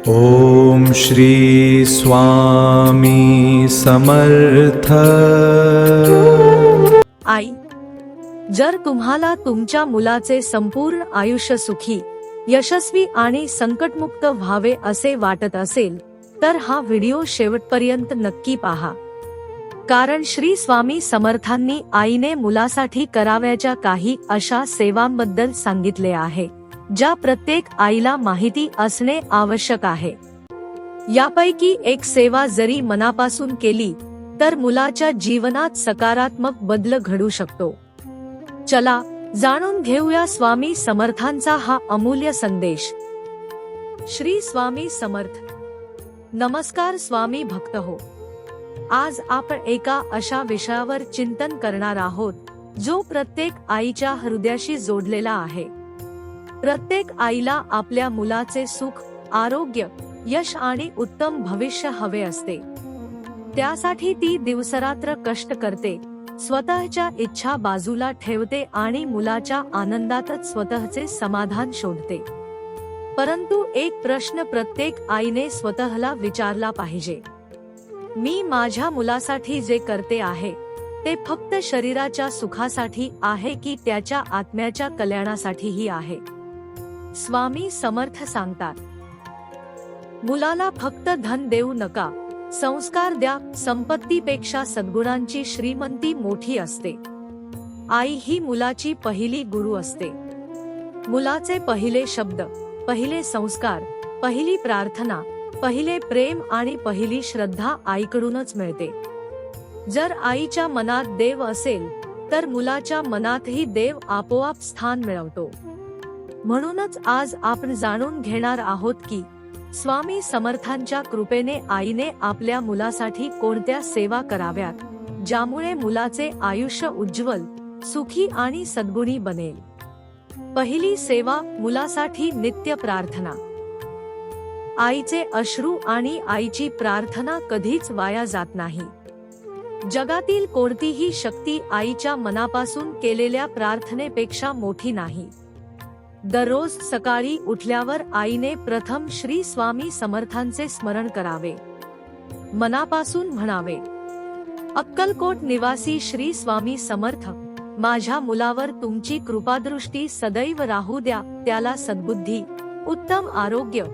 ओम श्री स्वामी समर्थ। आई, जर तुम्हाला तुमच्या मुलाचे संपूर्ण आयुष्य सुखी, यशस्वी आणि संकटमुक्त व्हावे असे वाटत असेल तर हा व्हिडिओ शेवटपर्यंत नक्की पहा। कारण श्री स्वामी समर्थांनी आईने मुलासाठी करावयाच्या काही अशा सेवांबद्दल सांगितले आहे ज्या प्रत्येक आईला माहिती असणे आवश्यक आहे। यापैकी एक सेवा जरी मनापासून केली तर मुलाच्या जीवनात सकारात्मक बदल घडू शकतो। चला जाणून घेऊया स्वामी समर्थांचा हा अमूल्य संदेश। श्री स्वामी समर्थ। नमस्कार स्वामी भक्त हो। आज आपण एका अशा विषयावर चिंतन करणार आहोत जो प्रत्येक आईच्या हृदयाशी जोडलेला आहे। प्रत्येक आईला आपल्या मुलाचे सुख, आरोग्य, यश आणि उत्तम भविष्य हवे असते। त्यासाठी ती दिवसरात्र कष्ट करते, स्वतःच्या इच्छा बाजूला ठेवते आणि मुलाच्या आनंदातच स्वतःचे समाधान शोधते। परंतु एक प्रश्न प्रत्येक आईने स्वतःला विचारला पाहिजे, मी माझ्या मुलासाठी जे करते आहे ते फक्त शरीराच्या सुखासाठी आहे की त्याच्या आत्म्याच्या कल्याणासाठीही आहे? स्वामी समर्थ सांगतात, मुलाला फक्त धन देऊ नका, संस्कार द्या। संपत्तीपेक्षा सद्गुणांची श्रीमंती मोठी असते। आई ही मुलाची पहिली गुरु असते। मुलाचे पहिले शब्द, पहिले संस्कार, पहिली प्रार्थना, पहिले प्रेम आणि पहिली श्रद्धा आईकडूनच मिळते। जर आईच्या मनात देव असेल तर मुलाच्या मनातही देव आपोआप स्थान मिळवतो। म्हणूनच आज आपण जाणून घेणार आहोत की स्वामी समर्थांच्या कृपेने आईने आपल्या मुलासाठी कोणत्या सेवा कराव्यात ज्यामुळे मुलाचे आयुष्य उज्ज्वल, सुखी आणि सद्गुणी बनेल। पहिली सेवा, मुलासाठी नित्य प्रार्थना। आईचे अश्रू आणि आईची प्रार्थना कधीच वाया जात नाही। जगातील कोणतीही शक्ती आईच्या मनापासून केलेल्या प्रार्थनेपेक्षा मोठी नाही। दररोज सकाळी उठल्यावर आईने प्रथम श्री स्वामी समर्थांचे स्मरण करावे। मनापासून म्हणावे, अक्कलकोट निवासी श्री स्वामी समर्थ, माझ्या मुलावर तुमची कृपादृष्टी सदैव राहू द्या। त्याला सद्बुद्धी, उत्तम आरोग्य,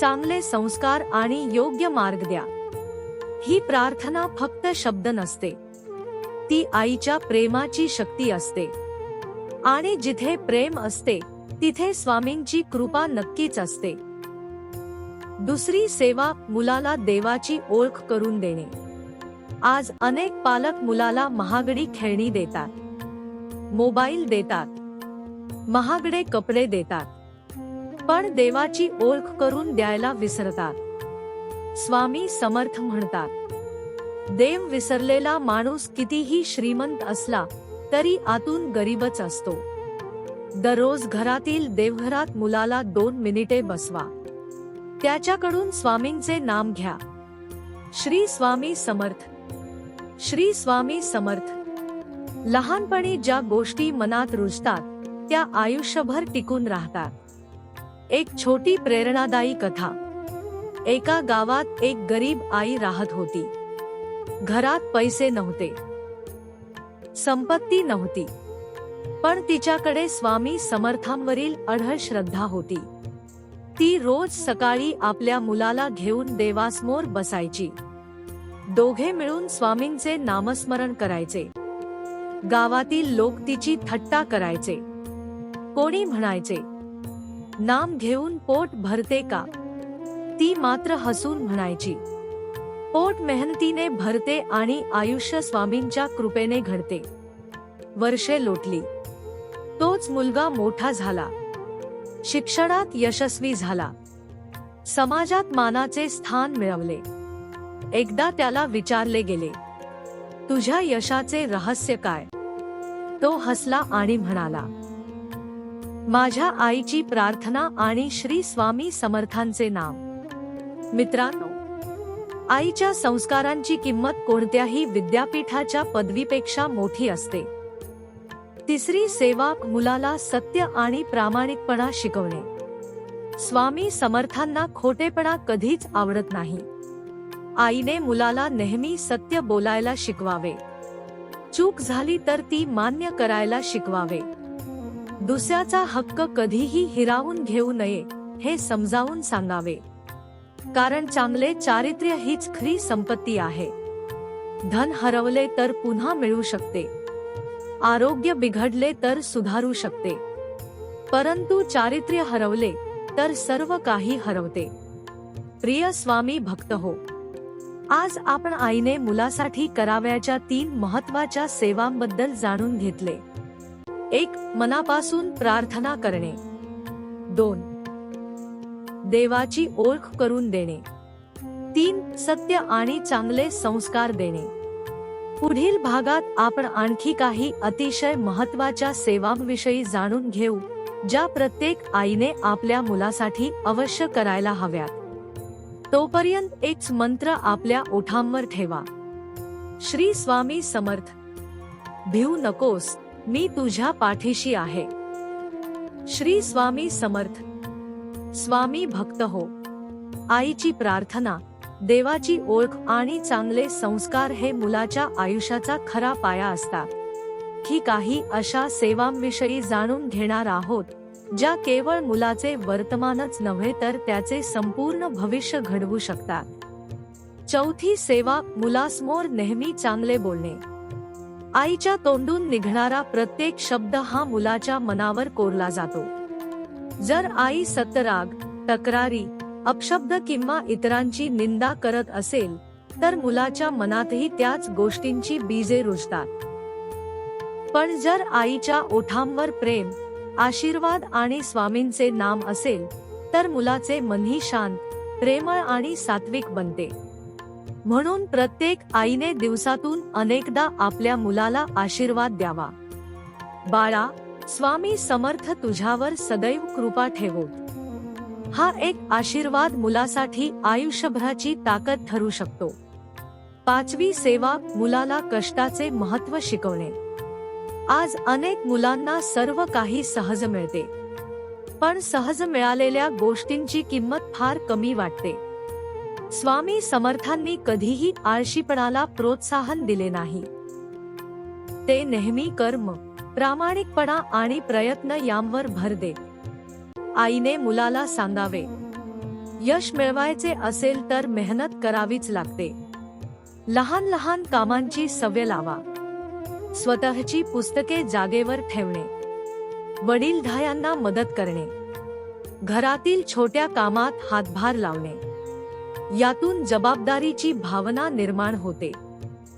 चांगले संस्कार आणि योग्य मार्ग द्या। ही प्रार्थना फक्त शब्द नसते, ती आईच्या प्रेमाची शक्ती असते। आणि जिथे प्रेम असते तिथे स्वामींची कृपा नक्कीच असते। दुसरी सेवा, मुलाला देवाची ओळख करून देणे। आज अनेक पालक मुलाला महागडी खेळणी देतात, मोबाईल देतात, महागडे कपडे देतात, पण देवाची ओळख करून द्यायला विसरतात। स्वामी समर्थ म्हणतात, देव विसरलेला माणूस कितीही श्रीमंत असला तरी आतून गरीबच असतो। दररोज घरातील देवघरात मुलाला 2 मिनिटे बसवा, त्याच्याकडून स्वामींचे नाम घ्या। श्री स्वामी समर्थ, श्री स्वामी समर्थ। लहानपणी ज्या गोष्टी मनात रुजतात त्या आयुष्यभर टिकून राहतात। एक छोटी प्रेरणादायी कथा। एका गावात एक गरीब आई राहत होती। घरात पैसे नव्हते, संपत्ती नव्हती, पण तिच्याकडे स्वामी समर्थांवरील अढळ श्रद्धा होती। ती रोज सकाळी आपल्या मुलाला घेऊन देवासमोर बसायची। दोघे मिळून स्वामींचे नामस्मरण करायचे। गावातील लोक तिची थट्टा करायचे। कोणी म्हणायचे, नाम घेऊन पोट भरते का? ती मात्र हसून म्हणायची, पोट मेहनतीने भरते आणि आयुष्य स्वामींच्या कृपेने घडते। वर्षे लोटली, तोच मुलगा मोठा झाला, शिक्षणात यशस्वी झाला, समाजात मानाचे स्थान मिळवले। एकदा त्याला विचारले गेले, तुझ्या यशाचे रहस्य काय? तो हसला आणि म्हणाला, माझ्या आईची प्रार्थना आणि श्री स्वामी समर्थांचे नाम। मित्रांनो, आईच्या संस्कारांची किंमत कोणत्याही विद्यापीठाच्या पदवीपेक्षा मोठी असते। तिसरी सेवा, मुलाला सत्य आणि प्रामाणिकपणा शिकवणे। स्वामी समर्थांना खोटेपणा कधीच आवडत नाही. आईने मुलाला नेहमी सत्य बोलायला शिकवावे. चूक झाली तर ती मान्य करायला शिकवावे. दुसऱ्याचा हक्क कधीही हिरावून घेऊ नये हे समजावून सांगावे. कारण चांगले चारित्र्य हीच खरी संपत्ती आहे. धन हरवले तर पुन्हा मिळू शकते, आरोग्य बिघडले तर सुधारू शकते, परंतु चारित्र्य हरवले तर सर्व काही हरवते. प्रिय स्वामी भक्त हो, आज आपण आईने मुलासाठी करावयाच्या 3 महत्त्वाच्या सेवांबद्दल जाणून घेतले. 1. मनापासून प्रार्थना करणे. 2. देवाची ओळख करून देणे. 3. सत्य आणि चांगले संस्कार देणे. पुढील भागात आपण आणखी काही अतिशय महत्त्वाच्या सेवांविषयी जाणून घेऊ, ज्या प्रत्येक आईने आपल्या मुलासाठी अवश्य करायला हव्यात. तोपर्यंत एकच मंत्र आपल्या ओठांवर ठेवा. श्री स्वामी समर्थ. भिवू नकोस, मी तुझ्या पाठीशी आहे. श्री स्वामी समर्थ. स्वामी भक्त हो, आईची प्रार्थना, देवाची ओळख आणि चांगले संस्कार हे मुलाच्या आयुष्याचा खरा पाया असतात. ही काही अशा सेवांविषयी जाणून घेणार आहोत ज्या केवळ मुलाचे वर्तमानच नव्हे तर त्याचे संपूर्ण भविष्य घडवू शकतात. 4थी सेवा, मुलासमोर नेहमी चांगले बोलणे. आईच्या तोंडून निघणारा प्रत्येक शब्द हा मुलाच्या मनावर कोरला जातो. जर आई सतराग, तक्रारी, अपशब्द किंवा इतरांची निंदा करत असेल तर मुलाच्या मनातही त्याच गोष्टींची बीजे रुजतात. पण जर आईच्या ओठांवर प्रेम, आशीर्वाद आणि स्वामींचे नाम असेल तर मुलाचे मनही शांत, प्रेमळ आणि सात्विक बनते. म्हणून प्रत्येक आईने दिवसातून अनेकदा आपल्या मुलाला आशीर्वाद द्यावा. बाळा, स्वामी समर्थ तुझ्यावर सदैव कृपा ठेवोत. हा एक आशीर्वाद मुलासाठी आयुष्यभराची ताकद ठरू शकतो. 5वी सेवा, मुलाला कष्टाचे महत्त्व शिकवणे. आज अनेक मुलांना सर्व काही सहज मिळते, पण सहज मिळालेल्या गोष्टींची किंमत फार कमी वाटते. स्वामी समर्थांनी कधीही आळशीपणाला प्रोत्साहन दिले नाही. ते नेहमी कर्म, प्रामाणिकपणा आणि प्रयत्न यांवर भर देत. आईने मुलाला सांगावे, यश मिळवायचे असेल तर मेहनत करावीच लागते. लहान लहान कामांची सवय लावा. स्वतःची पुस्तके जागेवर ठेवणे, वडीलधाऱ्यांना मदत करणे, घरातील छोट्या कामात हातभार लावणे, यातून जबाबदारीची भावना निर्माण होते.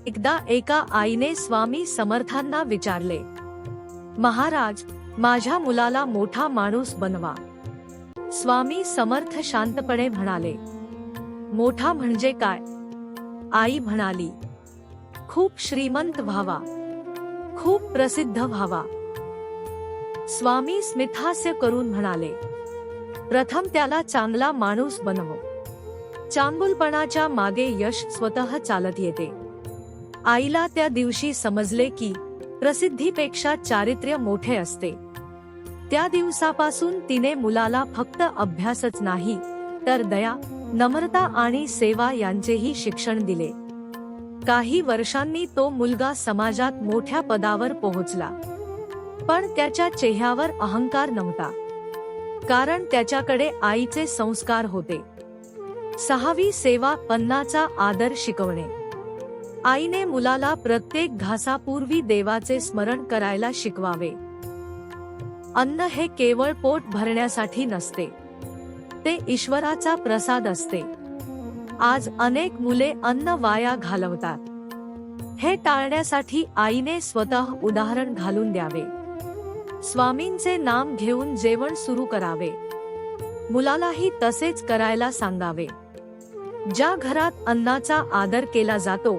एकदा एका आईने स्वामी समर्थांना विचारले, महाराज, माझ्या मुलाला मोठा माणूस बनवा. स्वामी समर्थ शांतपणे म्हणाले, मोठा म्हणजे काय? आई म्हणाली, खूप श्रीमंत व्हावा, खूप प्रसिद्ध व्हावा. स्वामी स्मितहास्य करून म्हणाले, प्रथम त्याला चांगला माणूस बनव. चांगुलपणाच्या मागे यश स्वतः चालत येते. आईला त्या दिवशी समजले की प्रसिद्धीपेक्षा चारित्र्य मोठे असते. त्या दिवसापासून तिने मुलाला फक्त अभ्यासच नाही तर दया, नम्रता आणि सेवा यांचेही शिक्षण दिले. काही वर्षांनी तो मुलगा समाजात मोठ्या पदावर पोहोचला, पण त्याच्या चेहऱ्यावर अहंकार नव्हता, कारण त्याच्याकडे आईचे संस्कार होते. 6वी सेवा, अन्नाचा आदर शिकवणे. आईने मुलाला प्रत्येक घासापूर्वी देवाचे स्मरण करायला शिकवावे. अन्न हे केवळ पोट भरण्यासाठी नसते, ते ईश्वराचा प्रसाद असते. आज अनेक मुले अन्न वाया घालवतात. हे टाळण्यासाठी आईने स्वतः उदाहरण घालून द्यावे. स्वामींचे नाम घेऊन जेवण सुरू करावे. मुलालाही तसेच करायला सांगावे. ज्या घरात अन्नाचा आदर केला जातो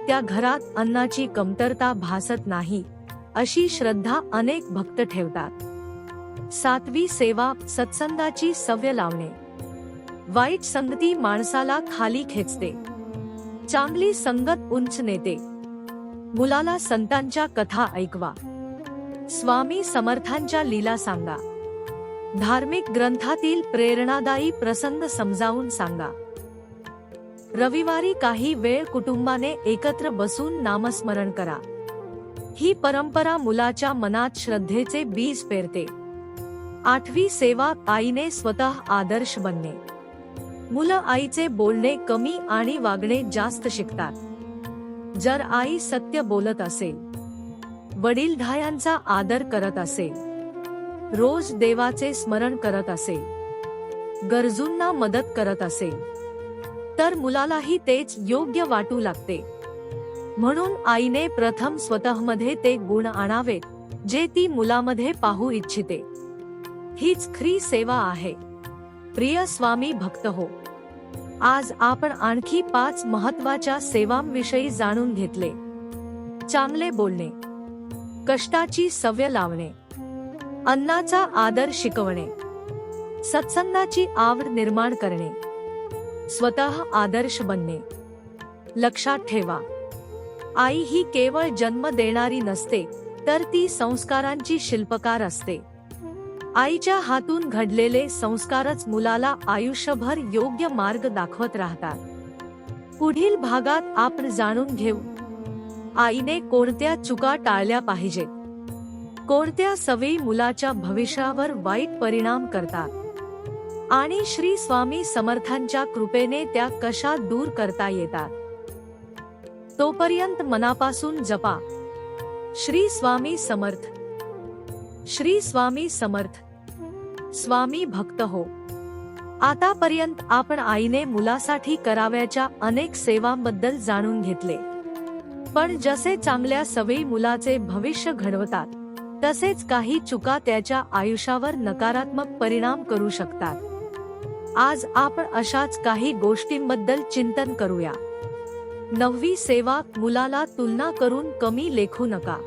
त्या घरात अन्नाची कमतरता भासत नाही, अशी श्रद्धा अनेक भक्त ठेवतात. 7वी सेवा, सत्संगाची सवय लावणे. वाईट संगती माणसाला खाली खेचते, चांगली संगत उंच नेते. मुलाला संतांच्या कथा ऐकवा. स्वामी समर्थांच्या लीला सांगा. धार्मिक ग्रंथातील प्रेरणादायी प्रसंग समजावून सांगा. रविवारी काही वेळ कुटुंबाने एकत्र बसून नामस्मरण करा. ही परंपरा मुलाच्या मनात श्रद्धेचे बीज पेरते. 8वी सेवा, आईने स्वतः आदर्श बनणे. मुलं आईचे बोलणे कमी आणि वागणे जास्त शिकतात. जर आई सत्य बोलत असेल, वडीलधाऱ्यांचा आदर करत असेल, रोज देवाचे स्मरण करत असेल, गरजूंना मदत करत असेल, तर मुलालाही तेच योग्य वाटू लागते. म्हणून आईने प्रथम स्वतःमध्ये ते गुण आणावेत जे ती मुलामध्ये पाहू इच्छिते. हीच खरी सेवा आहे. प्रिय स्वामी भक्त हो, आज आपण आणखी 5 महत्त्वाच्या सेवांविषयी जाणून घेतले. चांगले बोलणे, कष्टाची सवय लावणे, अन्नाचा आदर शिकवणे, सत्संगाची आवड निर्माण करणे, स्वतः आदर्श बनणे. लक्षात ठेवा, आई ही केवळ जन्म देणारी नसते, तर ती संस्कारांची शिल्पकार असते. आईच्या हातून घडलेले संस्कारच मुलाला आयुष्यभर योग्य मार्ग दाखवत राहतात. पुढील भागात आपण जाणून घेऊ, आईने कोणत्या चुका टाळल्या पाहिजेत, कोणत्या सवयी मुलाच्या भविष्यावर वाईट परिणाम करतात आणि श्री स्वामी समर्थांच्या कृपेने त्या कशा दूर करता येतात. तोपर्यंत मनापासून जपा श्री स्वामी समर्थ, श्री स्वामी समर्थ. स्वामी भक्त हो, आतापर्यंत आपण आईने मुलासाठी कराव्याच्या अनेक सेवांबद्दल जाणून घेतले. पण जसे चांगल्या सवयी मुलाचे भविष्य घडवतात, तसेच काही चुका त्याच्या आयुष्यावर नकारात्मक परिणाम करू शकतात. आज आपण अशाच काही गोष्टींबद्दल चिंतन करूया. 9वी सेवा, मुलाला तुलना करून कमी लेखू नका.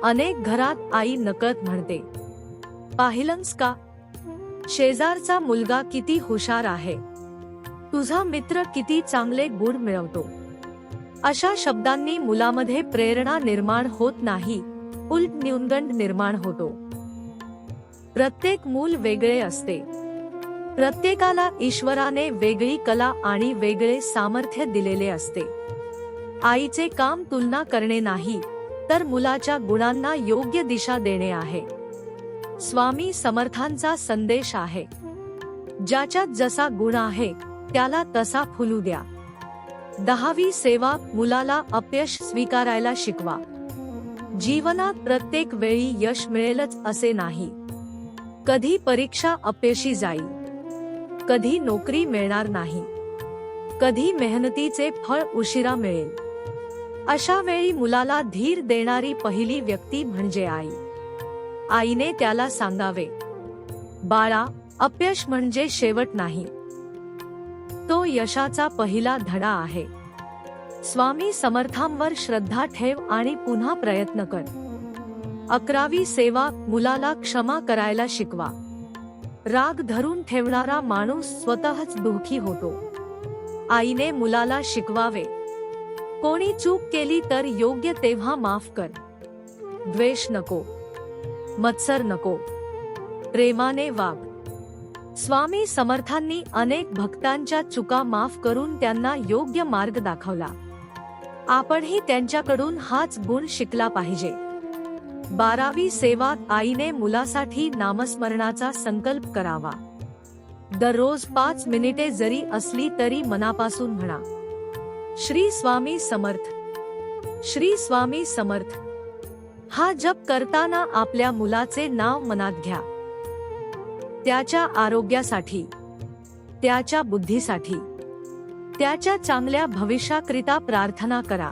अनेक घरात आई नकळत म्हणते, पाहिलंस का, शेजारचा मुलगा किती हुशार आहे, तुझा मित्र किती चांगले गुण मिळवतो. अशा शब्दांनी मुलामध्ये प्रेरणा निर्माण होत नाही, उलट न्यूनगंड निर्माण होतो. प्रत्येक मूल वेगळे असते. प्रत्येकाला ईश्वराने वेगळी कला आणि वेगळे सामर्थ्य दिलेले असते. आईचे काम तुलना करणे नाही, तर मुलाच्या गुणांना योग्य दिशा देणे आहे. स्वामी समर्थांचा संदेश आहे, ज्याच्यात जसा गुण आहे त्याला तसा फुलू द्या. 10वी सेवा, मुलाला अपयश स्वीकारायला शिकवा. जीवनात प्रत्येक वेळी यश मिळेलच असे नाही. कधी परीक्षा अपयशी जाईल, कधी नोकरी मिळणार नाही, कधी मेहनतीचे फळ उशिरा मिळेल. अशा वेळी मुलाला धीर देणारी पहिली व्यक्ती म्हणजे आई. आईने त्याला सांगावे, बाळा, अपयश म्हणजे शेवट नाही, तो यशाचा पहिला धडा आहे. स्वामी समर्थांवर श्रद्धा ठेव आणि पुन्हा प्रयत्न कर. 11वी सेवा, मुलाला क्षमा करायला शिकवा. राग धरून ठेवणारा माणूस स्वतःच दुःखी होतो. आईने मुलाला शिकवावे, कोणी चूक केली तर योग्य तेव्हा माफ कर. द्वेष नको, मत्सर नको, प्रेमाने वाग. स्वामी समर्थांनी अनेक भक्तांच्या चुका माफ करून त्यांना योग्य मार्ग दाखवला. आपणही त्यांच्याकडून हाच गुण शिकला पाहिजे. 12वी सेवा, आईने मुलासाठी नामस्मरणाचा संकल्प करावा. दररोज 5 मिनिटे जरी असली तरी मनापासून म्हणा, श्री स्वामी समर्थ, श्री स्वामी समर्थ. हा जप करताना आपल्या मुलाचे नाव मनात घ्या. त्याच्या आरोग्यासाठी, त्याच्या बुद्धीसाठी, त्याच्या चांगल्या भविष्याकरिता प्रार्थना करा.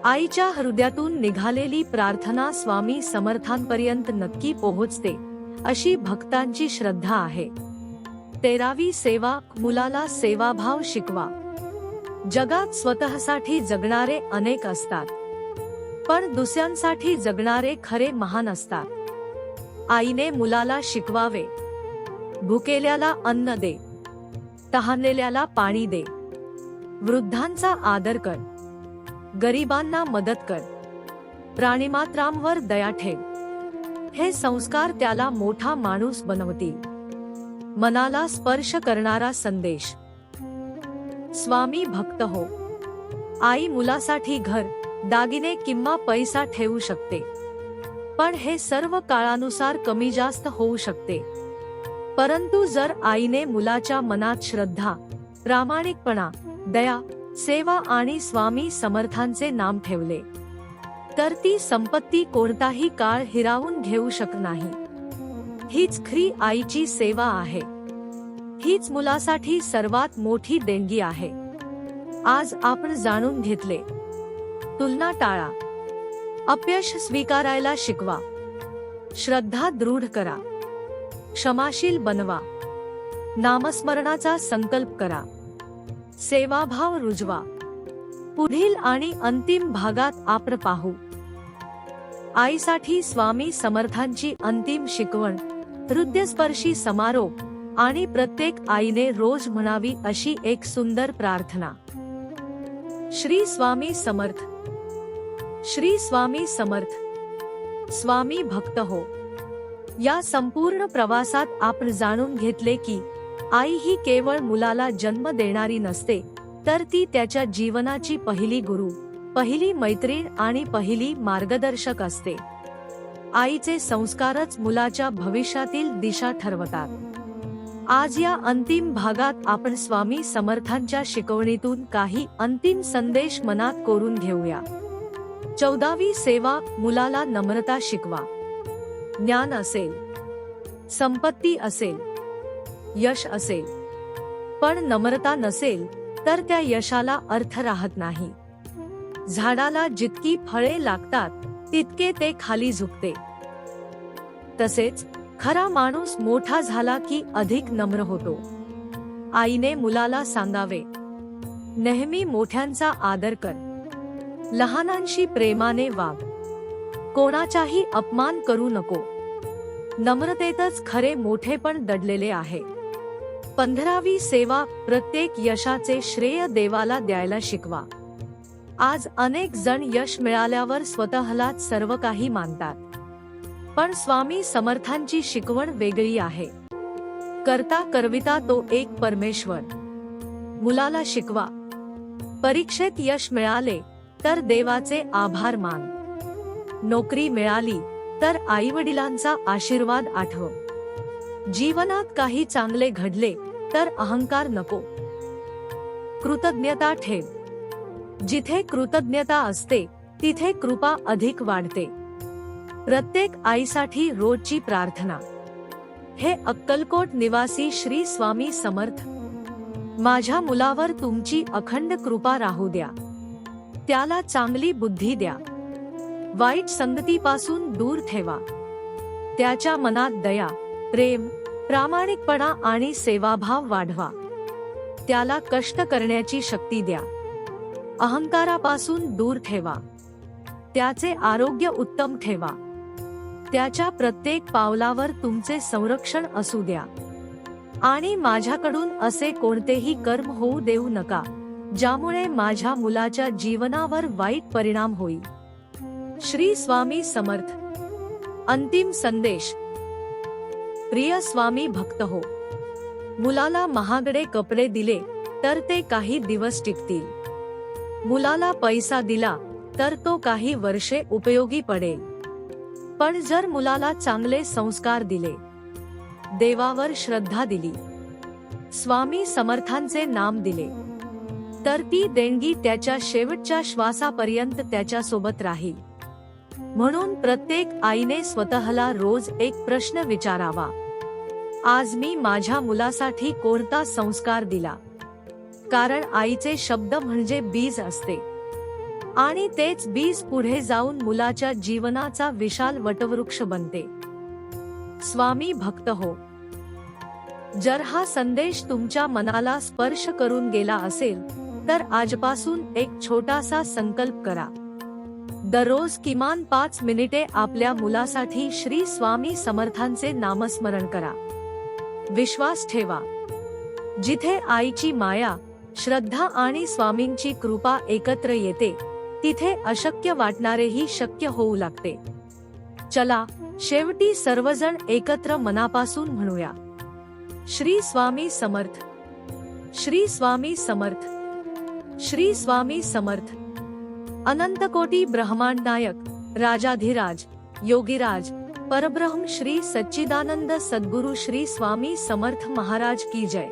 आईच्या हृदयातून निघालेली प्रार्थना स्वामी समर्थांपर्यंत नक्की पोहोचते, अशी भक्तांची श्रद्धा आहे. 13वी सेवा, मुलाला सेवाभाव शिकवा. जगात स्वतःसाठी जगणारे अनेक असतात, पण दुसऱ्यांसाठी जगणारे खरे महान असतात. आईने मुलाला शिकवावे, भुकेल्याला अन्न दे, तहानलेल्याला पाणी दे, वृद्धांचा आदर कर, गरिबांना मदत कर, प्राणिमात्रांवर दया ठेव. हे संस्कार त्याला मोठा माणूस बनवतील. मनाला स्पर्श करणारा संदेश. स्वामी भक्त हो. आई मुलासाठी घर, दागिने किंवा पैसा ठेवू शकते, पण हे सर्व काळानुसार कमी जास्त होऊ शकते. परंतु जर आईने मुलाच्या मनात श्रद्धा, प्रामाणिकपणा, दया, सेवा आणि स्वामी समर्थांचे नाम ठेवले, तर ती संपत्ती कोणताही काळ हिरावून घेऊ शकत नाही. हीच खरी आईची सेवा आहे. हीच मुलासाठी सर्वात मोठी देणगी आहे. आज आपण जाणून घेतले. तुलना टाळा. अपयश स्वीकारायला शिकवा. श्रद्धा दृढ करा. क्षमाशील बनवा. नामस्मरणाचा संकल्प करा. सेवाभाव रुजवा. पुढील आणि अंतिम भागात आपण पाहू. आईसाठी स्वामी समर्थांची अंतिम शिकवण, हृदयस्पर्शी समारोप आणि प्रत्येक आईने रोज म्हणावी अशी एक सुंदर प्रार्थना. श्री स्वामी समर्थ. श्री स्वामी समर्थ. स्वामी भक्त हो. या संपूर्ण प्रवासात आपण जाणून घेतले की आई ही केवळ मुलाला जन्म देणारी नसते, तर ती त्याच्या जीवनाची पहिली गुरु, पहिली मैत्रीण आणि पहिली मार्गदर्शक असते. आईचे संस्कारच मुलाच्या भविष्यातील दिशा ठरवतात. आज या अंतिम भागात आपण स्वामी समर्थांच्या शिकवणीतून काही अंतिम संदेश मनात कोरून घेऊया. 14वी सेवा. मुलाला नम्रता शिकवा. ज्ञान असेल, संपत्ती असेल, यश असेल, पण नम्रता नसेल तर त्या यशाला अर्थ राहत नाही. झाडाला जितकी फळे लागतात तितके ते खाली झुकते. तसेच खरा माणूस मोठा झाला की अधिक नम्र होतो. आईने मुलाला सांगावे, नेहमी मोठ्यांचा आदर कर. लहानांशी प्रेमाने वाग. कोणाचाही अपमान करू नको. नम्रतेतच खरे मोठेपण दडलेले आहे. 15वी सेवा. प्रत्येक यशाचे श्रेय देवाला द्यायला शिकवा. आज अनेक जण यश मिळाल्यावर स्वतःलाच सर्व काही मानतात, पण स्वामी समर्थांची शिकवण वेगळी आहे. करता करविता तो एक परमेश्वर. मुलाला शिकवा. परीक्षेत यश मिळाले तर देवाचे आभार मान. नोकरी मिळाली तर आईवडिलांचा आशीर्वाद आठव. जीवनात काही चांगले घडले तर अहंकार नको. कृतज्ञता ठेव. जिथे कृतज्ञता असते तिथे कृपा अधिक वाढते. प्रत्येक आईसाठी रोजची प्रार्थना. हे अक्कलकोट निवासी श्री स्वामी समर्थ, माझ्या मुलावर तुमची अखंड कृपा राहू द्या. त्याला चांगली बुद्धी द्या. वाईट संगतीपासून दूर ठेवा. त्याच्या मनात दया, प्रेम, प्रामाणिकपणा आणि सेवाभाव वाढवा. त्याला कष्ट करण्याची शक्ती द्या. अहंकारापासून दूर ठेवा. त्याचे आरोग्य उत्तम ठेवा. त्याच्या प्रत्येक पावलावर तुमचे संरक्षण असू द्या. आणि माझ्याकडून असे कोणतेही कर्म होऊ देऊ नका ज्यामुळे माझ्या मुलाच्या जीवनावर वाईट परिणाम होईल. श्री स्वामी समर्थ. अंतिम संदेश. प्रिय स्वामी भक्त हो. मुलाला महागडे कपडे दिले तर ते काही दिवस टिकतील. मुलाला पैसा दिला तर तो काही वर्षे उपयोगी पडेल. पण जर मुलाला चांगले संस्कार दिले, देवावर श्रद्धा दिली, स्वामी समर्थांचे नाम दिले, तर ती देणगी त्याच्या शेवटच्या श्वासापर्यंत त्याच्या सोबत राहील. म्हणून प्रत्येक आईने स्वतःला रोज एक प्रश्न विचारावा, आज मी माझ्या मुलासाठी कोणता संस्कार दिला. कारण आईचे शब्द म्हणजे बीज असते आणि तेच बीज पुढे जाऊन मुलाच्या जीवनाचा विशाल वटवृक्ष बनते. स्वामी भक्त हो. जर हा संदेश तुमच्या मनाला स्पर्श करून गेला असेल तर आजपासून एक छोटासा संकल्प करा. दररोज किमान 5 मिनिटे आपल्या मुलासाठी श्री स्वामी समर्थांचे नामस्मरण करा. विश्वास ठेवा, जिथे आईची माया, श्रद्धा आणि स्वामींची कृपा एकत्र येते तिथे अशक्य वाटणारेही शक्य होऊ लागते. चला शेवटी सर्वजण एकत्र मनापासून म्हणूया, श्री स्वामी समर्थ, श्री स्वामी समर्थ, श्री स्वामी समर्थ. अनंतकोटी ब्रह्मांड नायक, राजाधिराज, योगीराज, परब्रह्म श्री सच्चिदानंद सद्गुरु श्री स्वामी समर्थ महाराज की जय.